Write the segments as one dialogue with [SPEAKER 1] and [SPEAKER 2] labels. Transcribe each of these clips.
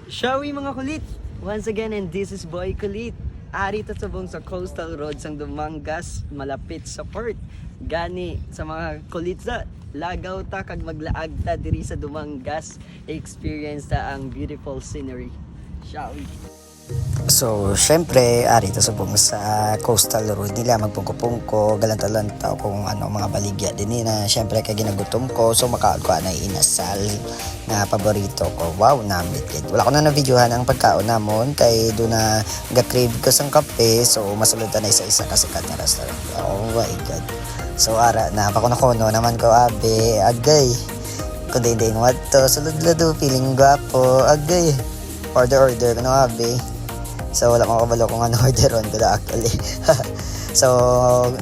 [SPEAKER 1] Shall we mga kulit? Once again, and this is Boy Kulit. Ari tasubong sa Coastal Road sang Dumangas, malapit sa port. Gani sa mga kulit sa lagaw ta kag maglaag ta diri sa Dumangas, experience ta ang beautiful scenery. Shall we?
[SPEAKER 2] So, syempre, ari to subong sa Coastal Road nila, magpungko-pungko, galantaw-lantaw kung ano, mga baligya din na. Syempre, kay ginagutom ko, so makaon ko na inasal na paborito ko. Wow, namit yun. Wala ko na na-videohan ang pagkaon namon, kay doon na ga-crave ko sang kape, so masulod na isa-isa kasi kat na restaurant. Oh my God. So, ara, napakuno-kuno naman ko, abe, agay. Kung din what to, sulod-lado, feeling gwapo, agay. Order, ano abe. So, wala ko kabalo kung ano orderon ko na actually. So,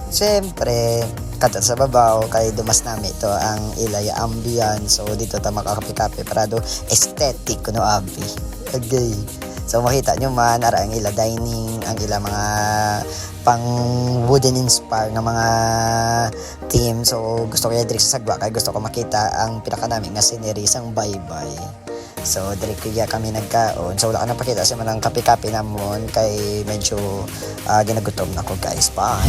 [SPEAKER 2] syempre, kata sa babaw, kay dumas namin ito ang ilaya ambience. So, dito ta makakapi-kapi parado aesthetic ko no abi. Okay. So, makita nyo man, ara ang ila dining, ang ila mga pang wooden inspire na mga team. So, gusto ko yung direct sa sagwa, kaya gusto ko makita ang pinaka namin nga scenery sang bye-bye. So, direct kaya kami nagkaon. So, wala ka na pakita sa manang kape-kape namon kay medyo ginagutom na ko guys. Bye!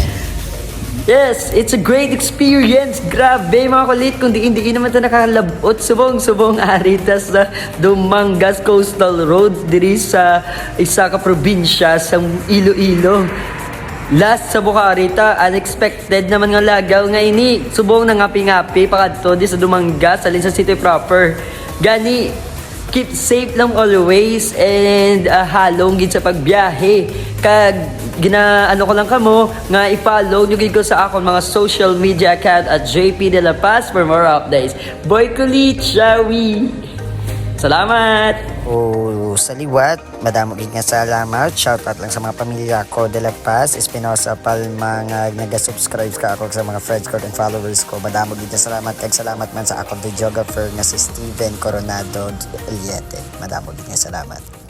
[SPEAKER 1] Yes, it's a great experience. Grabe mga kulit, kung di naman ito nakalabot. Subong ari ta sa Dumangas Coastal Road diri sa isa ka probinsya sa Iloilo. Last sa Bukarita, unexpected naman nga lagaw nga ini. Subong na ngapi-ngapi pakadto di sa Dumangas, alin sa city proper. Gani, keep safe lang always and halong gid sa pagbiyahe. Kag ginaano ko lang kamo nga i-follow nyo gid ko sa akong mga social media account at JP De La Paz for more updates. Boy Kulit, shall we? Salamat!
[SPEAKER 2] O sa liwat, madamo gid nga salamat. Shoutout lang sa mga pamilya ko De La Paz, Espinosa, Palma nga naga-subscribe ka ako sa mga friends ko and followers ko. Madamo gid nga salamat kag salamat man sa akong videographer nga si Steven Coronado Eliete. Madamo gid nga salamat.